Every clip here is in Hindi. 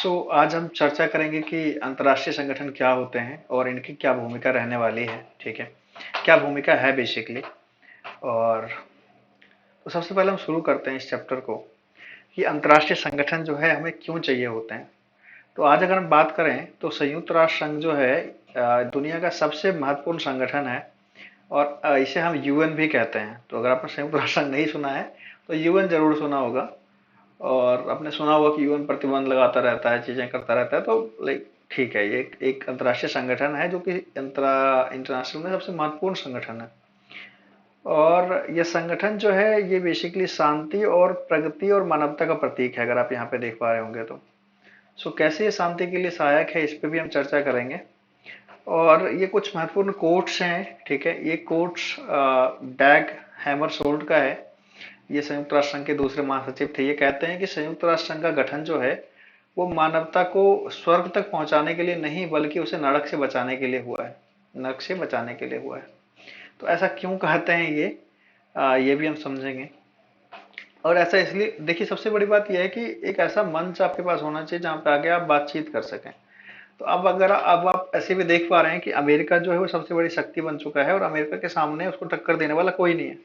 आज हम चर्चा करेंगे कि अंतर्राष्ट्रीय संगठन क्या होते हैं और इनकी क्या भूमिका रहने वाली है। ठीक है, क्या भूमिका है बेसिकली। और तो सबसे पहले हम शुरू करते हैं इस चैप्टर को कि अंतर्राष्ट्रीय संगठन जो है हमें क्यों चाहिए होते हैं। तो आज अगर हम बात करें तो संयुक्त राष्ट्र संघ जो है दुनिया का सबसे महत्वपूर्ण संगठन है। और इसे हम यूएन भी कहते हैं। तो अगर आपने संयुक्त राष्ट्र संघ नहीं सुना है तो यूएन जरूर सुना होगा। और आपने सुना होगा कि यूएन प्रतिबंध लगाता रहता है, चीजें करता रहता है। तो लाइक ठीक है, ये एक अंतर्राष्ट्रीय संगठन है जो कि इंटरनेशनल में सबसे महत्वपूर्ण संगठन है। और ये संगठन जो है ये बेसिकली शांति और प्रगति और मानवता का प्रतीक है, अगर आप यहाँ पे देख पा रहे होंगे तो। कैसे ये शांति के लिए सहायक है, इस पे भी हम चर्चा करेंगे। और ये कुछ महत्वपूर्ण कोट्स हैं। ठीक है, ये कोट्स डैग हैमरशोल्ड का है। ये संयुक्त राष्ट्र संघ के दूसरे महासचिव थे। ये कहते हैं कि संयुक्त राष्ट्र संघ का गठन जो है वो मानवता को स्वर्ग तक पहुंचाने के लिए नहीं, बल्कि उसे नरक से बचाने के लिए हुआ है। नरक से बचाने के लिए हुआ है। तो ऐसा क्यों कहते हैं ये भी हम समझेंगे। और ऐसा इसलिए, देखिए सबसे बड़ी बात यह है कि एक ऐसा मंच आपके पास होना चाहिए जहां पे आगे आप बातचीत कर सकें। तो अब आप ऐसे भी देख पा रहे हैं कि अमेरिका जो है वो सबसे बड़ी शक्ति बन चुका है और अमेरिका के सामने उसको टक्कर देने वाला कोई नहीं है।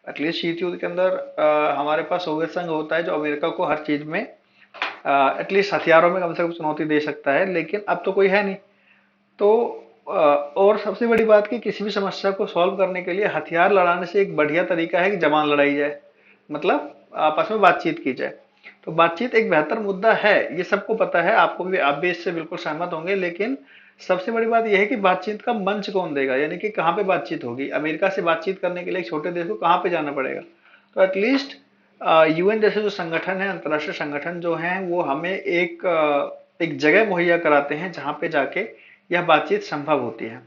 एटलीस्ट शीत युद्ध के अंदर हमारे पास सोवियत संघ होता है जो अमेरिका को हर चीज में एटलीस्ट हथियारों में कम से कम चुनौती दे सकता है, लेकिन अब तो कोई है नहीं। तो और सबसे बड़ी बात कि किसी भी समस्या को सॉल्व करने के लिए हथियार लड़ाने से एक बढ़िया तरीका है कि जबान लड़ाई जाए, मतलब आपस में बातचीत की जाए। तो बातचीत एक बेहतर मुद्दा है, ये सबको पता है, आपको भी, आप भी इससे बिल्कुल सहमत होंगे। लेकिन सबसे बड़ी बात यह है कि बातचीत का मंच कौन देगा, यानी कि कहाँ पे बातचीत होगी। अमेरिका से बातचीत करने के लिए एक छोटे देश को कहाँ पे जाना पड़ेगा। तो एटलीस्ट यूएन जैसे जो संगठन है, अंतर्राष्ट्रीय संगठन जो है, वो हमें एक जगह मुहैया कराते हैं जहां पे जाके यह बातचीत संभव होती है।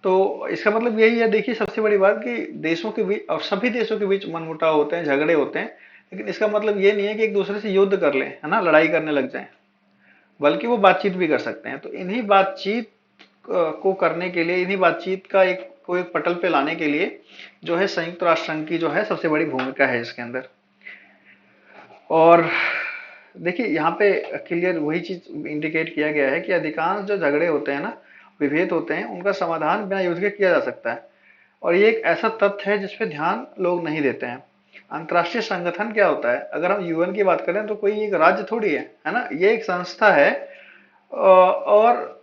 तो इसका मतलब यही है, देखिए सबसे बड़ी बात कि देशों के बीच, और सभी देशों के बीच मनमुटाव होते हैं, झगड़े होते हैं। लेकिन इसका मतलब ये नहीं है कि एक दूसरे से युद्ध कर लें, है ना, लड़ाई करने लग जाएं। बल्कि वो बातचीत भी कर सकते हैं। तो इन्हीं बातचीत को करने के लिए, इन्हीं बातचीत का एक पटल पे लाने के लिए जो है संयुक्त राष्ट्र संघ की जो है सबसे बड़ी भूमिका है इसके अंदर। और देखिए यहाँ पे क्लियर वही चीज इंडिकेट किया गया है कि अधिकांश जो झगड़े होते हैं ना, विभेद होते हैं, उनका समाधान बिना युद्ध के किया जा सकता है। और ये एक ऐसा तथ्य है जिसपे ध्यान लोग नहीं देते हैं। अंतर्राष्ट्रीय संगठन क्या होता है, अगर हम यूएन की बात करें तो कोई एक राज्य थोड़ी है ना, ये एक संस्था है। और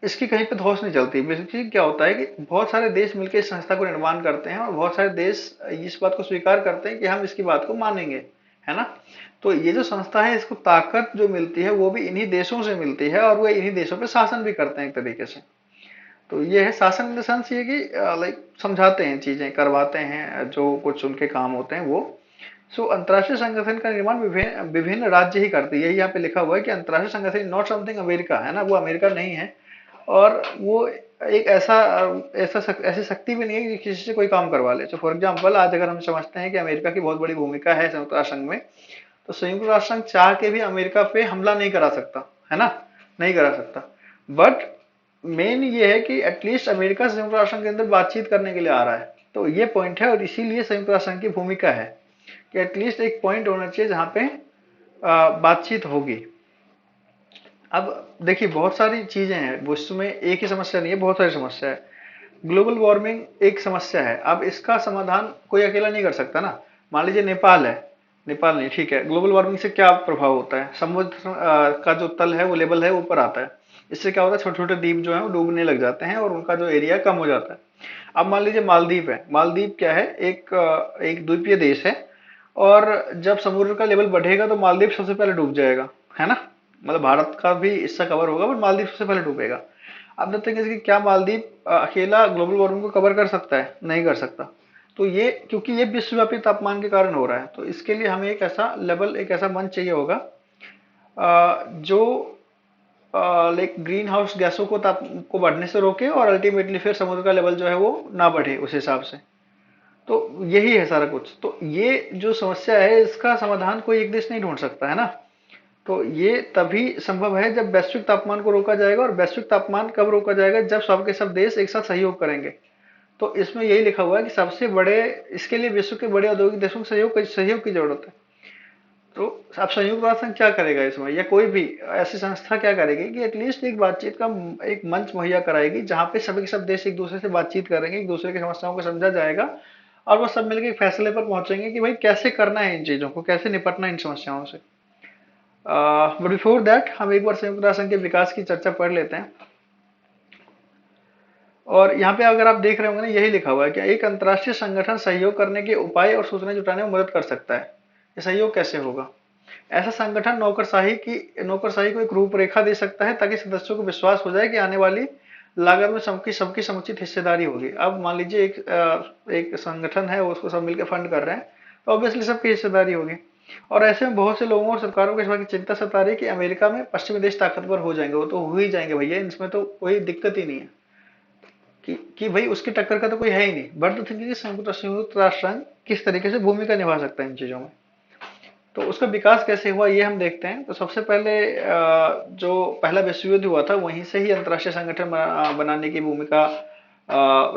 इसकी कहीं पे धौंस नहीं चलती। बेसिकली क्या होता है कि बहुत सारे देश मिलकर इस संस्था को निर्माण करते हैं और बहुत सारे देश इस बात को स्वीकार करते हैं कि हम इसकी बात को मानेंगे, है ना। तो ये जो संस्था है, इसको ताकत जो मिलती है वो भी इन्हीं देशों से मिलती है और वो इन्हीं देशों पे शासन भी करते हैं एक तरीके से। तो ये है शासन इन द सेंस, ये कि लाइक समझाते हैं, चीजें करवाते हैं, जो कुछ उनके काम होते हैं वो। अंतर्राष्ट्रीय संगठन का निर्माण विभिन्न विभिन्न राज्य ही करते हैं। यही यहाँ पे लिखा हुआ है कि अंतर्राष्ट्रीय संगठन नॉट समथिंग अमेरिका, है ना, वो अमेरिका नहीं है। और वो एक ऐसी शक्ति भी नहीं है कि किसी से कोई काम करवा ले। तो फॉर एग्जाम्पल, आज अगर हम समझते हैं कि अमेरिका की बहुत बड़ी भूमिका है संयुक्त राष्ट्र संघ में, तो संयुक्त राष्ट्र संघ चाह के भी अमेरिका पे हमला नहीं करा सकता, है ना, नहीं करा सकता। बट मेन ये है कि एटलीस्ट अमेरिका संयुक्त राष्ट्र संघ के अंदर बातचीत करने के लिए आ रहा है। तो ये पॉइंट है और इसीलिए संयुक्त राष्ट्र संघ की भूमिका है कि एटलीस्ट एक पॉइंट होना चाहिए जहां पे बातचीत होगी। अब देखिए बहुत सारी चीजें हैं, विश्व में एक ही समस्या नहीं है, बहुत सारी समस्या है। ग्लोबल वार्मिंग एक समस्या है। अब इसका समाधान कोई अकेला नहीं कर सकता ना। मान लीजिए नेपाल है, नेपाल नहीं, ठीक है, ग्लोबल वार्मिंग से क्या प्रभाव होता है, समुद्र का जो तल है वो लेवल है ऊपर आता है। इससे क्या होता है, छोटे छोटे द्वीप जो है वो डूबने लग जाते हैं और उनका जो एरिया कम हो जाता है। अब मान लीजिए मालदीव है। मालदीव क्या है, एक द्वीपीय देश है। और जब समुद्र का लेवल बढ़ेगा तो मालदीव सबसे पहले डूब जाएगा, है ना। मतलब भारत का भी इससे कवर होगा, बट मालदीव सबसे पहले डूबेगा। अब द थिंग इज कि क्या मालदीव अकेला ग्लोबल वार्मिंग को कवर कर सकता है, नहीं कर सकता। तो ये, क्योंकि ये विश्वव्यापी तापमान के कारण हो रहा है, तो इसके लिए हमें एक ऐसा लेवल, एक ऐसा मंच चाहिए होगा जो लाइक ग्रीन हाउस गैसों को ताप को बढ़ने से रोके और अल्टीमेटली फिर समुद्र का लेवल जो है वो ना बढ़े उस हिसाब से। तो यही है सारा कुछ। तो ये जो समस्या है इसका समाधान कोई एक देश नहीं ढूंढ सकता, है ना। तो ये तभी संभव है जब वैश्विक तापमान को रोका जाएगा। और वैश्विक तापमान कब रोका जाएगा, जब सब के सब देश एक साथ सहयोग करेंगे। तो इसमें यही लिखा हुआ है कि सबसे बड़े, इसके लिए विश्व के बड़े औद्योगिक देशों को सहयोग की जरूरत है। तो अब संयुक्त राष्ट्र संघ क्या करेगा इसमें, या कोई भी ऐसी संस्था क्या करेगी कि एटलीस्ट एक बातचीत का एक मंच मुहैया कराएगी, जहां पे सभी के सब देश एक दूसरे से बातचीत करेंगे, एक दूसरे की समस्याओं को समझा जाएगा, और वो सब मिलकर एक फैसले पर पहुंचेंगे कि भाई कैसे करना है इन चीजों को, कैसे निपटना है इन समस्याओं से। बट बिफोर दैट हम एक बार संयुक्त राष्ट्र संघ के विकास की चर्चा पढ़ लेते हैं। और यहाँ पे अगर आप देख रहे होंगे ना, यही लिखा हुआ है कि एक अंतर्राष्ट्रीय संगठन सहयोग करने के उपाय और सूचनाएं जुटाने में मदद कर सकता है। ये सहयोग कैसे होगा? ऐसा संगठन नौकरशाही को एक रूपरेखा दे सकता है, ताकि सदस्यों को विश्वास हो जाए कि आने वाली लागत में सबकी सबकी समुचित हिस्सेदारी होगी। अब मान लीजिए एक संगठन है, उसको सब मिलकर फंड कर रहे हैं, तो ऑब्वियसली सबकी हिस्सेदारी होगी। और ऐसे में बहुत से लोगों और सरकारों को इस बात की चिंता सता रही है कि अमेरिका में पश्चिमी देश ताकतवर हो जाएंगे। वो तो हो ही जाएंगे भैया, इसमें तो कोई दिक्कत ही नहीं है कि भाई उसकी टक्कर का तो कोई है ही नहीं। बट द थिंग इज, संयुक्त राष्ट्र संघ किस तरीके से भूमिका निभा सकता है इन चीजों में, तो उसका विकास कैसे हुआ ये हम देखते हैं। तो सबसे पहले जो पहला विश्व युद्ध हुआ था, वहीं से ही अंतर्राष्ट्रीय संगठन बनाने की भूमिका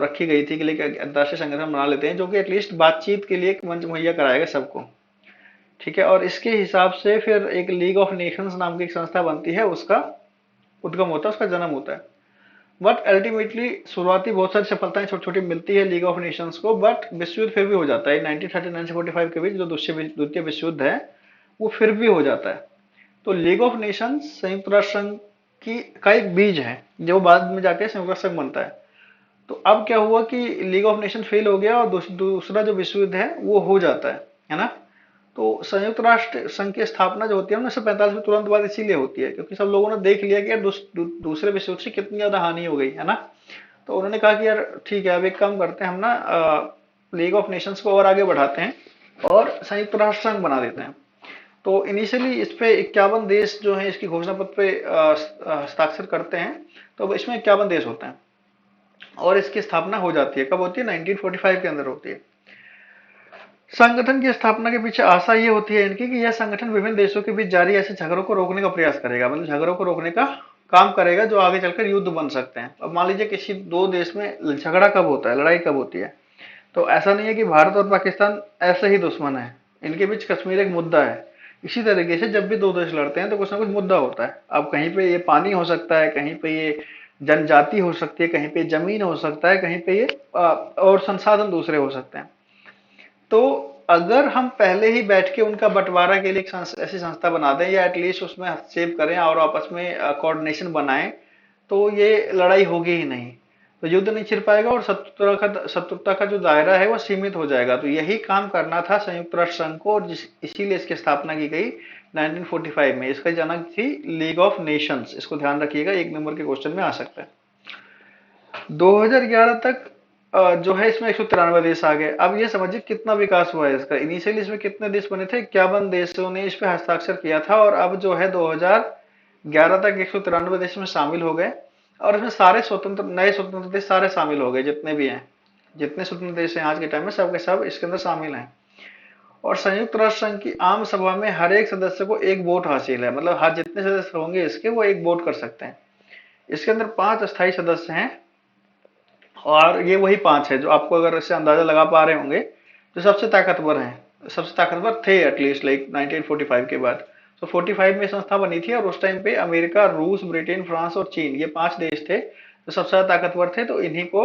रखी गई थी कि लेकिन अंतर्राष्ट्रीय संगठन बना लेते हैं जो कि एटलीस्ट बातचीत के लिए एक मंच मुहैया कराएगा सबको। ठीक है, और इसके हिसाब से फिर एक लीग ऑफ नेशंस नाम की एक संस्था बनती है, उसका उद्गम होता है, उसका जन्म होता है। बट अल्टीमेटली शुरुआती बहुत सारी सफलताएं छोटी छोटी मिलती है लीग ऑफ नेशंस को, बट विश्व युद्ध फिर भी हो जाता है 1939 से 45 के बीच, जो द्वितीय विश्व युद्ध है, वो फिर भी हो जाता है। तो लीग ऑफ नेशंस संयुक्त राष्ट्र संघ की का एक बीज है, जो बाद में जाके संयुक्त राष्ट्र संघ बनता है। तो अब क्या हुआ कि लीग ऑफ नेशन फेल हो गया, और दूसरा जो विश्व युद्ध है वो हो जाता है ना। तो संयुक्त राष्ट्र संघ की स्थापना जो होती है 1945 में तुरंत बाद इसीलिए होती है, क्योंकि सब लोगों ने देख लिया कि यार दूसरे विश्व युद्ध से कितनी ज्यादा हानि हो गई है ना। तो उन्होंने कहा कि यार ठीक है, अब एक काम करते हैं हम ना, लीग ऑफ नेशंस को और आगे बढ़ाते हैं और संयुक्त राष्ट्र संघ बना देते हैं। तो इनिशियली इस पे 51 देश जो है इसकी घोषणा पत्र पे हस्ताक्षर करते हैं। तो अब इसमें 51 देश होते हैं, और इसकी स्थापना हो जाती है। कब होती है? 1945 के अंदर होती है। संगठन की स्थापना के पीछे आशा ये होती है इनकी कि यह संगठन विभिन्न देशों के बीच जारी ऐसे झगड़ों को रोकने का प्रयास करेगा, मतलब झगड़ों को रोकने का काम करेगा जो आगे चलकर युद्ध बन सकते हैं। अब मान लीजिए किसी दो देश में झगड़ा कब होता है, लड़ाई कब होती है, तो ऐसा नहीं है कि भारत और पाकिस्तान ऐसे ही दुश्मन है, इनके बीच कश्मीर एक मुद्दा है। इसी तरीके से जब भी दो देश लड़ते हैं तो कुछ ना कुछ मुद्दा होता है। अब कहीं पे ये पानी हो सकता है, कहीं पे ये जनजाति हो सकती है, कहीं पे जमीन हो सकता है, कहीं पे ये और संसाधन दूसरे हो सकते हैं। तो अगर हम पहले ही बैठ के उनका बंटवारा के लिए एक ऐसी संस्था बना दें, या एटलीस्ट उसमें हस्तक्षेप करें और आपस में कोऑर्डिनेशन बनाएं, तो ये लड़ाई होगी ही नहीं, तो युद्ध नहीं छिड़ पाएगा, और शत्रुता का जो दायरा है वो सीमित हो जाएगा। तो यही काम करना था संयुक्त राष्ट्र संघ को, और इसीलिए इसकी स्थापना की गई 1945 में। इसका जनक थी लीग ऑफ नेशंस, इसको ध्यान रखिएगा, एक नंबर के क्वेश्चन में आ सकता है। 2011 तक जो है इसमें 193 देश आ गए। अब ये समझिए कितना विकास हुआ है इसका। इनिशियली इसमें कितने देश बने थे? 51 देशों ने इस पे हस्ताक्षर किया था, और अब जो है 2011 तक 193 देश में शामिल हो गए, और इसमें सारे नए स्वतंत्र देश सारे शामिल हो गए, जितने भी हैं, जितने स्वतंत्र देश हैं आज के टाइम में, सब के सब इसके अंदर शामिल हैं। और संयुक्त राष्ट्र संघ की आम सभा में हर एक सदस्य को एक वोट हासिल है, मतलब हर जितने सदस्य होंगे इसके, वो एक वोट कर सकते हैं। इसके अंदर 5 अस्थायी सदस्य हैं, और ये वही 5 है जो आपको अगर इससे अंदाजा लगा पा रहे होंगे, जो सबसे ताकतवर हैं, सबसे ताकतवर थे एटलीस्ट लाइक 1945 के बाद। तो 45 में संस्था बनी थी, और उस टाइम पे अमेरिका, रूस, ब्रिटेन, फ्रांस और चीन, ये 5 देश थे जो सबसे ज्यादा ताकतवर थे। तो इन्हीं को,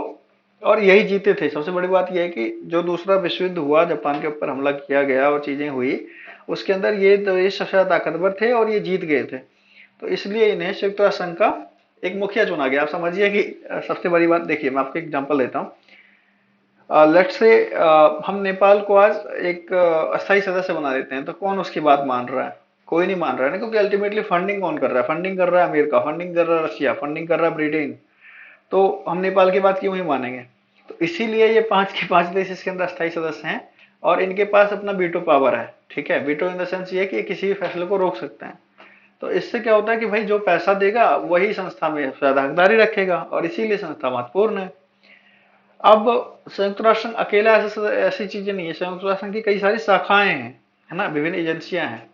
और यही जीते थे। सबसे बड़ी बात यह है कि जो दूसरा विश्व युद्ध हुआ, जापान के ऊपर हमला किया गया और चीजें हुई, उसके अंदर ये देश सबसे ज्यादा ताकतवर थे और ये जीत गए थे। तो इसलिए इन्हें संयुक्त राष्ट्र संघ का एक मुखिया चुना गया। आप समझिए कि सबसे बड़ी बात देखिए, मैं आपको एग्जांपल देता हूँ। लेट्स से हम नेपाल को आज एक अस्थायी सदस्य बना देते हैं, तो कौन उसकी बात मान रहा है? कोई नहीं मान रहा है ना, क्योंकि अल्टीमेटली फंडिंग कौन कर रहा है? फंडिंग कर रहा है अमेरिका, फंडिंग कर रहा है रशिया, फंडिंग कर रहा है ब्रिटेन। तो हम नेपाल की बात क्यों ही मानेंगे? तो इसीलिए ये 5 के 5 देश इसके अंदर अस्थायी सदस्य हैं, और इनके पास अपना वीटो पावर है। ठीक है, वीटो इन द सेंस ये कि किसी भी फैसले को रोक सकते हैं। तो इससे क्या होता है कि भाई जो पैसा देगा वही संस्था में ज्यादा हकदारी रखेगा, और इसीलिए संस्था महत्वपूर्ण है। अब संयुक्त राष्ट्र संघ अकेला ऐसी चीजें नहीं है, संयुक्त राष्ट्र संघ की कई सारी शाखाएं हैं, है ना, विभिन्न एजेंसियां हैं।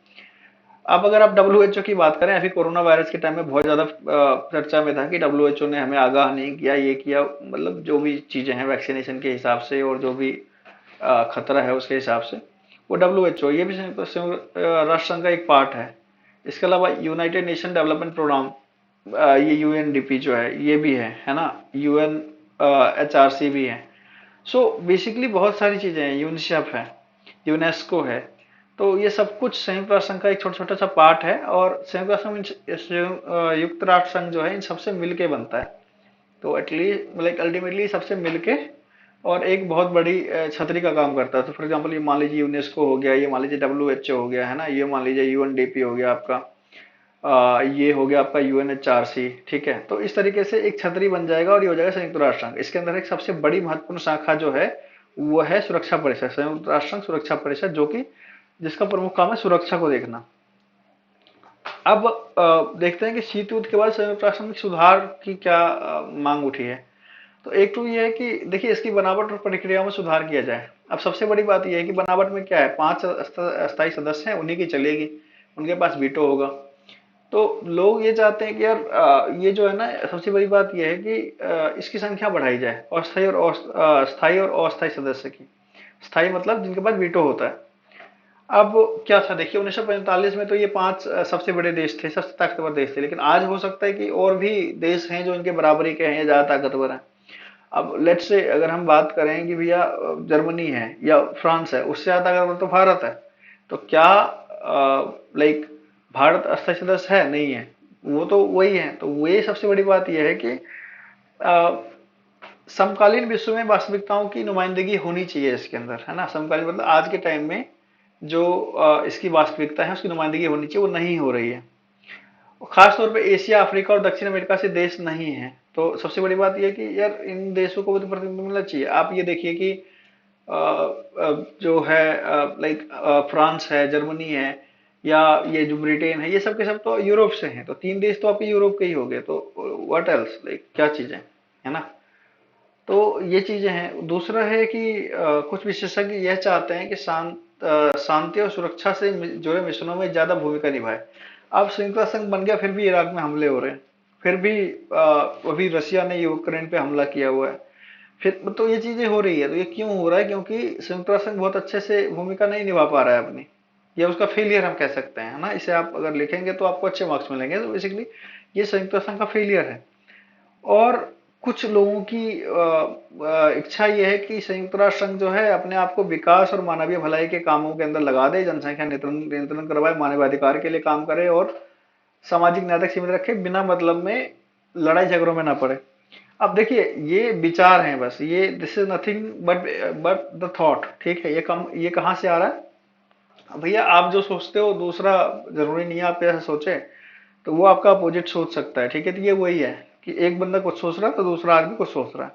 अब अगर आप WHO की बात करें, अभी कोरोना वायरस के टाइम में बहुत ज्यादा चर्चा में था कि WHO ने हमें आगाह नहीं किया, ये किया, मतलब जो भी चीजें हैं वैक्सीनेशन के हिसाब से और जो भी खतरा है उसके हिसाब से, वो WHO, ये भी संयुक्त राष्ट्र संघ का एक पार्ट है। इसके अलावा यूनाइटेड नेशन डेवलपमेंट प्रोग्राम, ये UNDP जो है ये भी है ना, UNHRC भी है। सो बेसिकली बहुत सारी चीजें हैं, यूनिसेफ है, यूनेस्को है। तो ये सब कुछ संयुक्त राष्ट्र संघ का एक छोटा छोटा सा पार्ट है, और संयुक्त राष्ट्र संयुक्त राष्ट्र संघ जो है इन सबसे मिलके बनता है। तो एटलीस्ट लाइक अल्टीमेटली सबसे मिलके और एक बहुत बड़ी छतरी का काम करता है। तो फॉर एग्जांपल ये मान लीजिए यूनेस्को हो गया, ये मान लीजिए WHO हो गया, है ना, ये मान लीजिए UNDP हो गया आपका, ये हो गया आपका UNHRC, ठीक है। तो इस तरीके से एक छतरी बन जाएगा और ये हो जाएगा संयुक्त राष्ट्र संघ। इसके अंदर एक सबसे बड़ी महत्वपूर्ण शाखा जो है वो है सुरक्षा परिषद, संयुक्त राष्ट्र संघ सुरक्षा परिषद, जो कि जिसका प्रमुख काम है सुरक्षा को देखना। अब देखते हैं कि शीत युद्ध के बाद संयुक्त राष्ट्र में सुधार की क्या मांग उठी है। तो एक तो ये है कि देखिए इसकी बनावट और प्रक्रियाओं में सुधार किया जाए। अब सबसे बड़ी बात यह है कि बनावट में क्या है, 5 अस्थायी सदस्य हैं, उन्हीं की चलेगी, उनके पास वीटो होगा। तो लोग ये चाहते हैं कि यार ये जो है ना, सबसे बड़ी बात यह है कि इसकी संख्या बढ़ाई जाए, अस्थायी और स्थायी और अस्थायी सदस्य की। स्थायी मतलब जिनके पास वीटो होता है। अब क्या था, देखिए 1945 में तो ये 5 सबसे बड़े देश थे, सबसे ताकतवर देश थे, लेकिन आज हो सकता है कि और भी देश हैं जो इनके बराबरी के हैं या ज्यादा ताकतवर हैं। अब लेट्स से अगर हम बात करें कि भैया जर्मनी है या फ्रांस है, उससे ज्यादा ताकतवर तो भारत है। तो क्या लाइक भारत अस्थायी सदस्य है? नहीं है, वो तो वही है। तो वो सबसे बड़ी बात यह है कि अ, समकालीन विश्व में वास्तविकताओं की नुमाइंदगी होनी चाहिए इसके अंदर, है ना। समकालीन मतलब आज के टाइम में जो इसकी वास्तविकता है उसकी नुमाइंदगी होनी चाहिए, वो नहीं हो रही है। और खास तौर पे एशिया, अफ्रीका और दक्षिण अमेरिका से देश नहीं है। तो सबसे बड़ी बात यह है कि यार इन देशों को भी तो प्रतिनिधित्व मिलना चाहिए। आप ये देखिए कि जो है लाइक फ्रांस है, जर्मनी है, या ये जो ब्रिटेन है, ये सब के सब तो यूरोप से हैं। तो 3 देश तो आपके यूरोप के ही हो गए। तो व्हाट एल्स, लाइक क्या चीजें, है ना। तो ये चीजें हैं। दूसरा है कि कुछ विशेषज्ञ यह चाहते हैं कि शांति और सुरक्षा से जुड़े मिशनों में ज्यादा भूमिका निभाए। अब संयुक्त राष्ट्र संघ बन गया, फिर भी इराक में हमले हो रहे हैं, फिर भी अभी रशिया ने यूक्रेन पे हमला किया हुआ है। फिर तो ये चीजें हो रही है। तो ये क्यों हो रहा है? क्योंकि संयुक्त राष्ट्र संघ बहुत अच्छे से भूमिका नहीं निभा पा रहा है अपनी। ये उसका फेलियर हम कह सकते हैं, है ना। इसे आप अगर लिखेंगे तो आपको अच्छे मार्क्स मिलेंगे। तो बेसिकली ये संयुक्त राष्ट्र संघ का फेलियर है। और कुछ लोगों की इच्छा यह है कि संयुक्त राष्ट्र संघ जो है अपने आप को विकास और मानवीय भलाई के कामों के अंदर लगा दे, जनसंख्या नियंत्रण नियंत्रण करवाए, मानवाधिकार के लिए काम करे और सामाजिक न्याय तक सीमित रखे, बिना मतलब में लड़ाई झगड़ों में ना पड़े। अब देखिए ये विचार हैं बस, ये this is nothing but the thought, ठीक है। ये कहाँ से आ रहा है? अब भैया आप जो सोचते हो दूसरा जरूरी नहीं है आप ऐसा सोचे। तो वो आपका अपोजिट सोच सकता है, ठीक है। तो ये वही है कि एक बंदा कुछ सोच रहा है तो दूसरा आदमी कुछ सोच रहा है।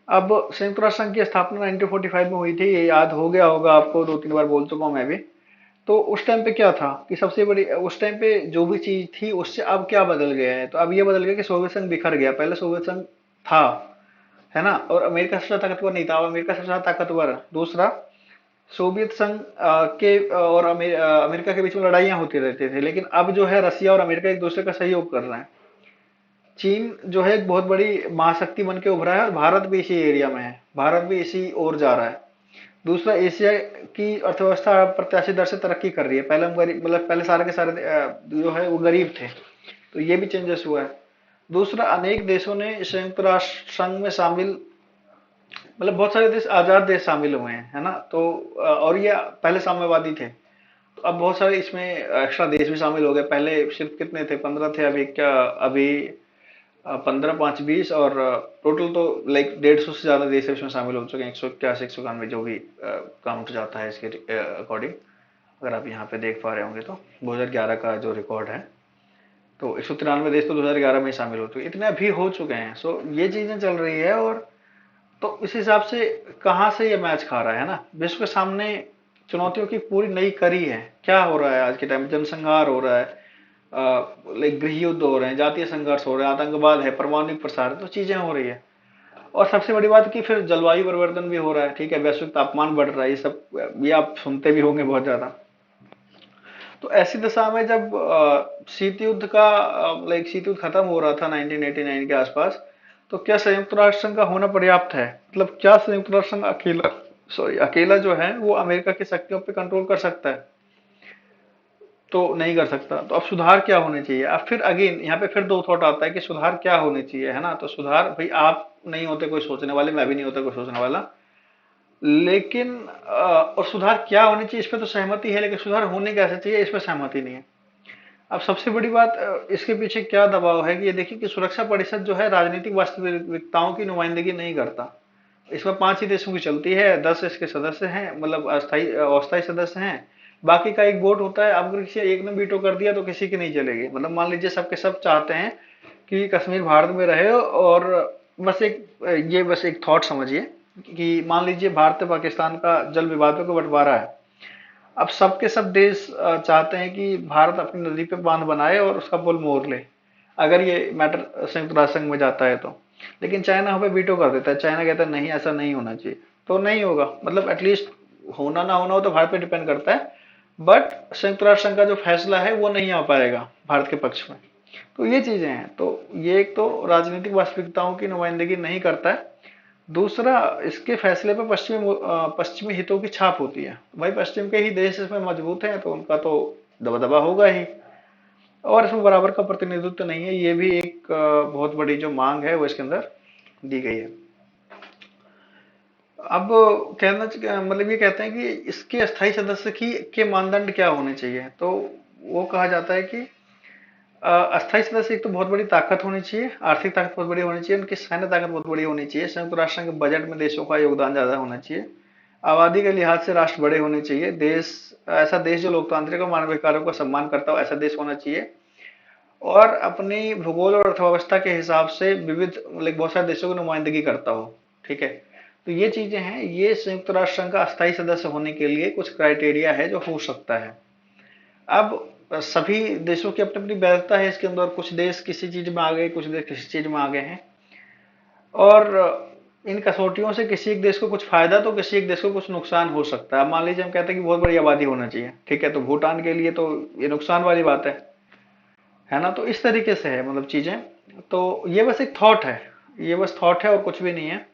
अब संयुक्त राष्ट्र संघ की स्थापना 1945 में हुई थी, ये याद हो गया होगा आपको, 2-3 बार बोल चुका हूं मैं भी। तो उस टाइम पे क्या था कि सबसे बड़ी, उस टाइम पे जो भी चीज थी उससे अब क्या बदल गया है। तो अब ये बदल गया कि सोवियत संघ बिखर गया। पहले सोवियत संघ था, है ना, और अमेरिका सबसे ज्यादा ताकतवर नहीं था, अब अमेरिका सबसे ज्यादा ताकतवर है। दूसरा, सोवियत संघ के और अमेरिका के बीच में लड़ाइयां होती रहती थी, लेकिन अब जो है रसिया और अमेरिका एक दूसरे का सहयोग कर रहे हैं। चीन जो है एक बहुत बड़ी महाशक्ति बन के उभरा है, और भारत भी इसी एरिया में है, भारत भी इसी ओर जा रहा है। दूसरा, एशिया की अर्थव्यवस्था प्रत्याशित दर से तरक्की कर रही है। पहले हम गरीब, मतलब पहले सारे के सारे जो है वो गरीब थे, तो ये भी चेंजेस हुआ है। दूसरा, अनेक देशों ने संयुक्त राष्ट्र संघ में शामिल, मतलब बहुत सारे देश आजाद देश शामिल हुए हैं, है ना। तो और ये पहले साम्यवादी थे, तो अब बहुत सारे इसमें एक्स्ट्रा देश भी शामिल हो गए। पहले सिर्फ कितने थे, 15 थे, अभी क्या, अभी 15, 5, 20, और टोटल तो लाइक 150 से ज्यादा देश इसमें शामिल हो चुके हैं। 181, 191 जो भी काउंट जाता है इसके अकॉर्डिंग। अगर आप यहाँ पे देख पा रहे होंगे तो 2011 का जो रिकॉर्ड है, तो 193 देश तो 2011 में ही शामिल हो चुके, इतने अभी हो चुके हैं। सो ये चीजें चल रही है। और तो इस हिसाब से कहाँ से ये मैच खा रहा है ना, विश्व के सामने चुनौतियों की पूरी नई कड़ी है। क्या हो रहा है आज के टाइम में? जनसंहार हो रहा है, लाइक गृह युद्ध हो रहे हैं, जातीय संघर्ष हो रहे हैं, आतंकवाद है, परमाणु प्रसार, तो चीजें हो रही है। और सबसे बड़ी बात कि फिर जलवायु परिवर्तन भी हो रहा है, ठीक है, वैश्विक तापमान बढ़ रहा है, ये सब ये आप सुनते भी होंगे बहुत ज्यादा। तो ऐसी दशा में जब शीत युद्ध का, लाइक शीत युद्ध खत्म हो रहा था 1989 के आसपास, तो क्या संयुक्त राष्ट्र संघ का होना पर्याप्त है? मतलब क्या संयुक्त राष्ट्र संघ अकेला सॉरी, अकेला जो है वो अमेरिका की शक्तियों पे कंट्रोल कर सकता है, तो नहीं कर सकता। तो अब सुधार क्या होने चाहिए? अब फिर अगेन यहाँ पे फिर दो थॉट आता है कि सुधार क्या होने चाहिए, है ना? तो सुधार भाई आप नहीं होते कोई सोचने वाले, मैं भी नहीं होता कोई सोचने वाला, लेकिन और सुधार क्या होने चाहिए इस पे तो सहमति है, लेकिन सुधार होने कैसे चाहिए इस पे सहमति नहीं है। अब सबसे बड़ी बात इसके पीछे क्या दबाव है कि ये देखिए कि सुरक्षा परिषद जो है राजनीतिक वास्तविकताओं की नुमाइंदगी नहीं करता। इसमें 5 ही देशों की चलती है, 10 इसके सदस्य हैं, मतलब अस्थाई अस्थायी सदस्य हैं। बाकी का एक वोट होता है, अब अगर किसी एक ने वीटो कर दिया तो किसी की नहीं चलेगी। मतलब मान लीजिए सबके सब चाहते हैं कि कश्मीर भारत में रहे, और बस एक ये बस एक थॉट समझिए कि मान लीजिए भारत पाकिस्तान का जल विवादों का बंटवारा है। अब सबके सब देश चाहते हैं कि भारत अपनी नदी पे बांध बनाए और उसका पुल मोड़ ले, अगर ये मैटर संयुक्त राष्ट्र संघ में जाता है तो। लेकिन चाइना यहाँ पे वीटो कर देता है, चाइना कहता है नहीं ऐसा नहीं होना चाहिए, तो नहीं होगा। मतलब एटलीस्ट होना ना होना हो तो भारत पे डिपेंड करता है, बट संयुक्त राष्ट्र संघ का जो फैसला है वो नहीं आ पाएगा भारत के पक्ष में। तो ये चीजें हैं, तो ये एक तो राजनीतिक वास्तविकताओं की नुमाइंदगी नहीं करता है। दूसरा, इसके फैसले पर पश्चिमी हितों की छाप होती है। भाई पश्चिम के ही देश इसमें मजबूत हैं तो उनका तो दबदबा होगा ही, और इसमें बराबर का प्रतिनिधित्व नहीं है। ये भी एक बहुत बड़ी जो मांग है वो इसके अंदर दी गई है। अब मतलब ये कहते हैं कि इसके अस्थायी सदस्य की के मानदंड क्या होने चाहिए, तो वो कहा जाता है कि अस्थायी सदस्य एक तो बहुत बड़ी ताकत होनी चाहिए, आर्थिक ताकत बहुत बड़ी होनी चाहिए, उनकी सैन्य ताकत बहुत बड़ी होनी चाहिए, संयुक्त राष्ट्र के बजट में देशों का योगदान ज्यादा होना चाहिए, आबादी के लिहाज से राष्ट्र बड़े होने चाहिए, देश ऐसा देश जो लोकतांत्रिक और मानवाधिकारों का सम्मान करता हो ऐसा देश होना चाहिए, और अपनी भूगोल और अर्थव्यवस्था के हिसाब से विविध मतलब बहुत सारे देशों की नुमाइंदगी करता हो। ठीक है, तो ये चीजें हैं, ये संयुक्त राष्ट्र संघ का अस्थायी सदस्य होने के लिए कुछ क्राइटेरिया है जो हो सकता है। अब सभी देशों की अपनी अपनी वैधता है इसके अंदर, कुछ देश किसी चीज में आ गए, कुछ देश किसी चीज में आ गए हैं, और इन कसौटियों से किसी एक देश को कुछ फायदा तो किसी एक देश को कुछ नुकसान हो सकता है। अब मान लीजिए हम कहते हैं कि बहुत बड़ी आबादी होना चाहिए, ठीक है, तो भूटान के लिए तो ये नुकसान वाली बात है ना? तो इस तरीके से है मतलब चीजें। तो ये बस एक थॉट है, ये बस थॉट है और कुछ भी नहीं है।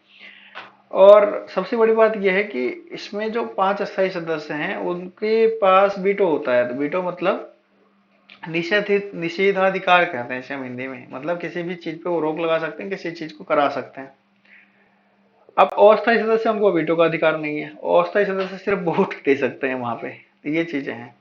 और सबसे बड़ी बात यह है कि इसमें जो 5 अस्थायी सदस्य हैं उनके पास वीटो होता है। तो वीटो मतलब निषेधाधिकार कहते हैं इसे हम हिंदी में, मतलब किसी भी चीज पे वो रोक लगा सकते हैं, किसी चीज को करा सकते हैं। अब अस्थायी सदस्य, हमको वीटो का अधिकार नहीं है, अस्थायी सदस्य सिर्फ वोट दे सकते हैं वहां पे। तो ये चीजें हैं।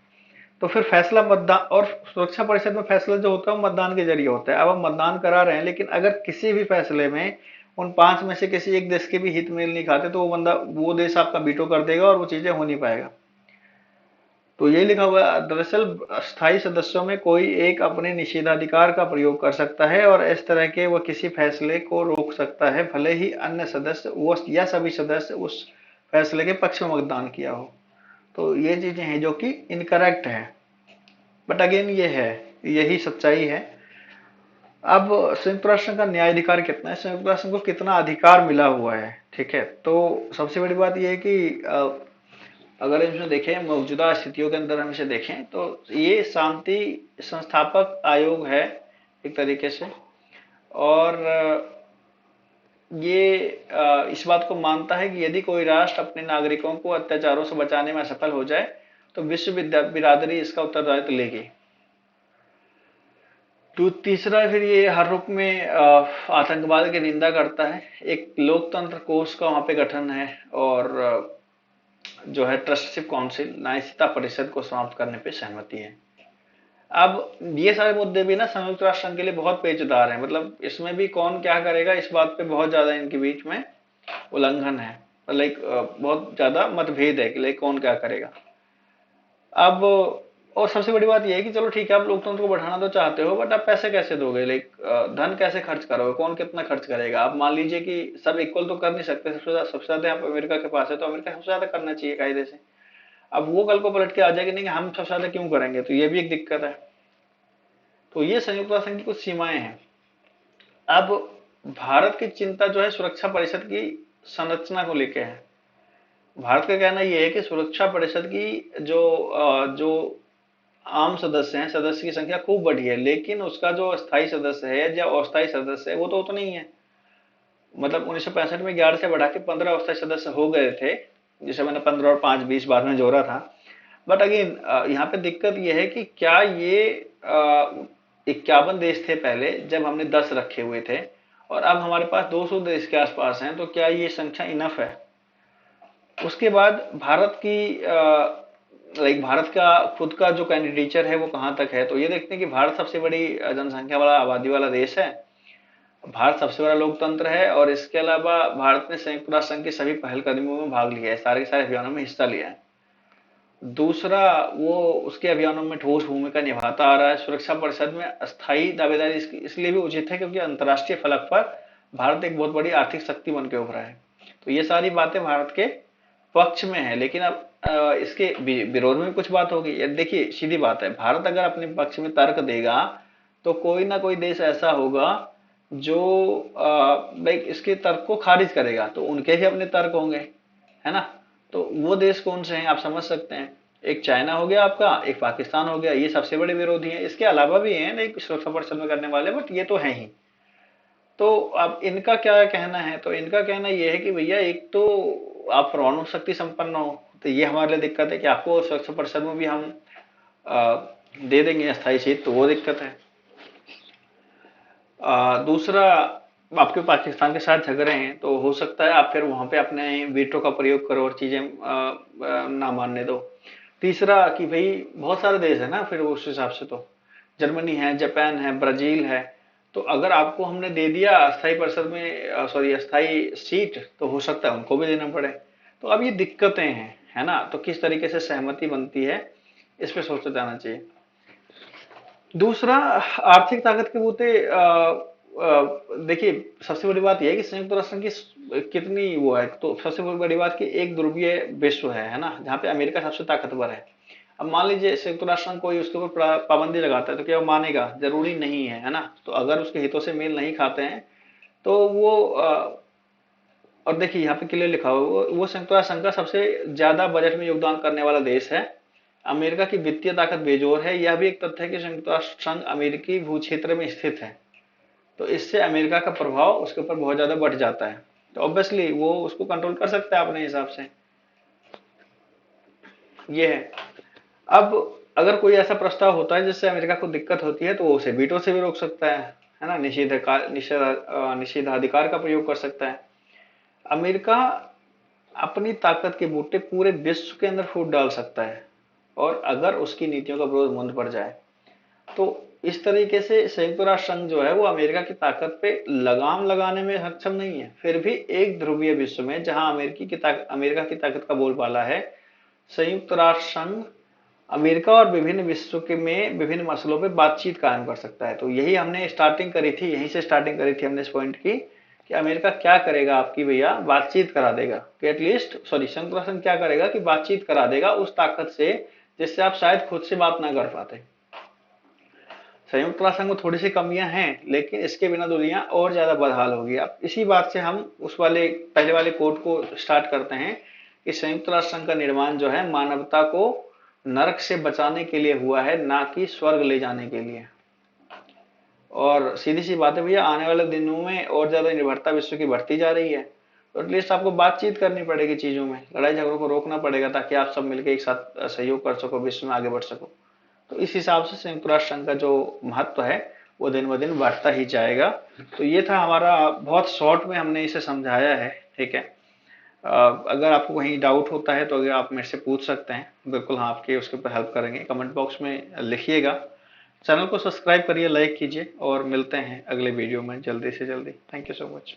तो फिर फैसला मतदान, और सुरक्षा परिषद में फैसला जो होता है वो मतदान के जरिए होता है। अब हम मतदान करा रहे हैं, लेकिन अगर किसी भी फैसले में उन 5 में से किसी एक देश के भी हित मेल नहीं खाते तो वो बंदा, वो देश आपका वीटो कर देगा और वो चीजें हो नहीं पाएगा। तो ये लिखा हुआ है, दरअसल अस्थायी सदस्यों में कोई एक अपने निषेधाधिकार का प्रयोग कर सकता है और इस तरह के वह किसी फैसले को रोक सकता है, भले ही अन्य सदस्य वो या सभी सदस्य उस फैसले के पक्ष में मतदान किया हो। तो ये चीजें हैं जो कि इनकरेक्ट है, बट अगेन ये है, यही सच्चाई है। अब संयुक्त राष्ट्र का न्यायाधिकार कितना है, संयुक्त राष्ट्र को कितना अधिकार मिला हुआ है, ठीक है? तो सबसे बड़ी बात यह है कि अगर इसमें देखें, मौजूदा स्थितियों के अंदर हम इसे देखें तो ये शांति संस्थापक आयोग है एक तरीके से। और ये इस बात को मानता है कि यदि कोई राष्ट्र अपने नागरिकों को अत्याचारों से बचाने में असफल हो जाए तो विश्व बिरादरी इसका उत्तरदायित्व लेगी। तो तीसरा, फिर ये हर रूप में आतंकवाद की निंदा करता है। एक लोकतंत्र कोष का वहां पे गठन है, और जो है ट्रस्टशिप काउंसिल, न्यायिकता परिषद को समाप्त करने पे सहमति है। अब ये सारे मुद्दे भी ना संयुक्त राष्ट्र संघ के लिए बहुत पेचदार हैं। मतलब इसमें भी कौन क्या करेगा इस बात पे बहुत ज्यादा इनके बीच में उल्लंघन है, लाइक बहुत ज्यादा मतभेद है कि लाइक कौन क्या करेगा। अब और सबसे बड़ी बात यह है कि चलो ठीक है, आप लोकतंत्र को बढ़ाना तो चाहते हो, बट आप पैसे कैसे दोगे, लाइक धन कैसे खर्च करोगे, कौन कितना खर्च करेगा? आप मान लीजिए कि सब इक्वल तो कर नहीं सकते, सबसे ज्यादा आप अमेरिका के पास है तो अमेरिका सबसे ज्यादा करना चाहिए कायदे से। अब वो कल को पलट के आ जाए कि नहीं हम सबसे ज्यादा क्यों करेंगे, तो ये भी एक दिक्कत है। तो ये संयुक्त राष्ट्र संघ की कुछ सीमाएं हैं। अब भारत की चिंता जो है सुरक्षा परिषद की संरचना को लेके है। भारत का कहना यह है कि सुरक्षा परिषद की जो आम सदस्य हैं, सदस्य की संख्या खूब बढ़ी है, लेकिन उसका जो स्थायी सदस्य है या अस्थायी सदस्य है वो तो उतना ही है। मतलब 1965 में 11 से बढ़ा के 15 अस्थायी सदस्य हो गए थे, जैसे मैंने 15 और 5 20 बाद में जोड़ा था। बट अगेन यहाँ पे दिक्कत ये है कि क्या ये 51 देश थे पहले जब हमने 10 रखे हुए थे, और अब हमारे पास 200 देश के आसपास हैं, तो क्या ये संख्या इनफ है? उसके बाद भारत की लाइक भारत का खुद का जो कैंडिडेचर है वो कहाँ तक है, तो ये देखते हैं कि भारत सबसे बड़ी जनसंख्या वाला आबादी वाला देश है, भारत सबसे बड़ा लोकतंत्र है, और इसके अलावा भारत ने संयुक्त राष्ट्र संघ के सभी पहलकदमियों में भाग लिया है, सारे के सारे अभियानों में हिस्सा लिया है। दूसरा, वो उसके अभियानों में ठोस भूमिका निभाता आ रहा है। सुरक्षा परिषद में अस्थायी दावेदारी इसलिए भी उचित है क्योंकि अंतर्राष्ट्रीय फलक पर भारत एक बहुत बड़ी आर्थिक शक्ति बन के उभरा है। तो ये सारी बातें भारत के पक्ष में है, लेकिन अब इसके विरोध में भी कुछ बात होगी। ये देखिए सीधी बात है, भारत अगर अपने पक्ष में तर्क देगा तो कोई ना कोई देश ऐसा होगा जो भाई इसके तर्क को खारिज करेगा, तो उनके भी अपने तर्क होंगे, है ना। तो वो देश कौन से हैं आप समझ सकते हैं, एक चाइना हो गया आपका, एक पाकिस्तान हो गया, ये सबसे बड़े विरोधी हैं। इसके अलावा भी हैं नहीं सुरक्षा परिषद में करने वाले, बट ये तो है ही। तो अब इनका क्या कहना है, तो इनका कहना ये है कि भैया एक तो आप परमाणु शक्ति संपन्न हो, तो ये हमारे लिए दिक्कत है कि आपको सुरक्षा परिषद में भी हम आ, दे देंगे अस्थायी सीट, तो वो दिक्कत है। दूसरा, आपके पाकिस्तान के साथ झगड़े हैं तो हो सकता है आप फिर वहां पे अपने वीटो का प्रयोग करो और चीजें ना मानने दो। तीसरा कि भाई बहुत सारे देश है ना, फिर उस हिसाब से तो जर्मनी है, जापान है, ब्राजील है, तो अगर आपको हमने दे दिया अस्थायी परिषद में सॉरी अस्थायी सीट, तो हो सकता है उनको भी देना पड़े। तो अब ये दिक्कतें हैं, है ना, तो किस तरीके से सहमति बनती है इस पे सोचा जाना चाहिए। दूसरा, आर्थिक ताकत के बूते देखिए सबसे बड़ी बात यह है कि संयुक्त राष्ट्र की कितनी वो है, तो सबसे बड़ी बात कि एक ध्रुवीय विश्व है ना, जहाँ पे अमेरिका सबसे ताकतवर है। अब मान लीजिए संयुक्त राष्ट्र संघ कोई उसके ऊपर पाबंदी लगाता है, तो क्या वो मानेगा? जरूरी नहीं है ना। तो अगर उसके हितों से मेल नहीं खाते हैं तो वो और देखिए यहाँ पे क्लियर लिखा हुआ है, वो संयुक्त राष्ट्र संघ का सबसे ज्यादा बजट में योगदान करने वाला देश है। अमेरिका की वित्तीय ताकत बेजोर है, यह भी एक तथ्य है कि संयुक्त राष्ट्र संघ अमेरिकी भू क्षेत्र में स्थित है, तो इससे अमेरिका का प्रभाव उसके ऊपर बहुत ज्यादा बढ़ जाता है। तो ऑब्वियसली वो उसको कंट्रोल कर सकता है अपने हिसाब से, ये है। अब अगर कोई ऐसा प्रस्ताव होता है जिससे अमेरिका को दिक्कत होती है तो वो उसे वीटो से भी रोक सकता है ना, निषेधाधिकार का प्रयोग कर सकता है। अमेरिका अपनी ताकत के बूते पूरे विश्व के अंदर फूट डाल सकता है, और अगर उसकी नीतियों का विरोध मंद पड़ जाए तो इस तरीके से संयुक्त राष्ट्र संघ जो है वो अमेरिका की ताकत पे लगाम लगाने में सक्षम नहीं है। फिर भी एक ध्रुवीय विश्व में जहां अमेरिका की ताकत का बोलबाला है, संयुक्त राष्ट्र संघ अमेरिका और विभिन्न विश्व के में विभिन्न मसलों पे बातचीत कायम कर सकता है। तो यही हमने स्टार्टिंग करी थी, यहीं से स्टार्टिंग करी थी हमने इस पॉइंट की, कि अमेरिका क्या करेगा आपकी भैया, बातचीत करा देगा कि एटलीस्ट सॉरी संयुक्त राष्ट्र संघ क्या करेगा कि बातचीत करा देगा उस ताकत से जिससे आप शायद खुद से बात ना कर पाते। संयुक्त राष्ट्र संघ में थोड़ी सी कमियां हैं, लेकिन इसके बिना दुनिया और ज्यादा बदहाल होगी। अब इसी बात से हम उस वाले पहले वाले कोट को स्टार्ट करते हैं कि संयुक्त राष्ट्र संघ का निर्माण जो है मानवता को नरक से बचाने के लिए हुआ है, ना कि स्वर्ग ले जाने के लिए। और सीधी सी बात है भैया, आने वाले दिनों में और ज्यादा निर्भरता विश्व की बढ़ती जा रही है, तो एटलीस्ट आपको बातचीत करनी पड़ेगी चीजों में, लड़ाई झगड़ों को रोकना पड़ेगा ताकि आप सब मिलकर एक साथ सहयोग कर सको, विश्व में आगे बढ़ सको। तो इस हिसाब से संयुक्त राष्ट्र संघ का जो महत्व है वो दिन ब दिन बढ़ता ही जाएगा। तो ये था हमारा, बहुत शॉर्ट में हमने इसे समझाया है, ठीक है। अगर आपको कहीं डाउट होता है तो अगर आप मेरे से पूछ सकते हैं, बिल्कुल हाँ आपके उसके ऊपर हेल्प करेंगे, कमेंट बॉक्स में लिखिएगा। चैनल को सब्सक्राइब करिए, लाइक कीजिए, और मिलते हैं अगले वीडियो में जल्दी से जल्दी। Thank you so much.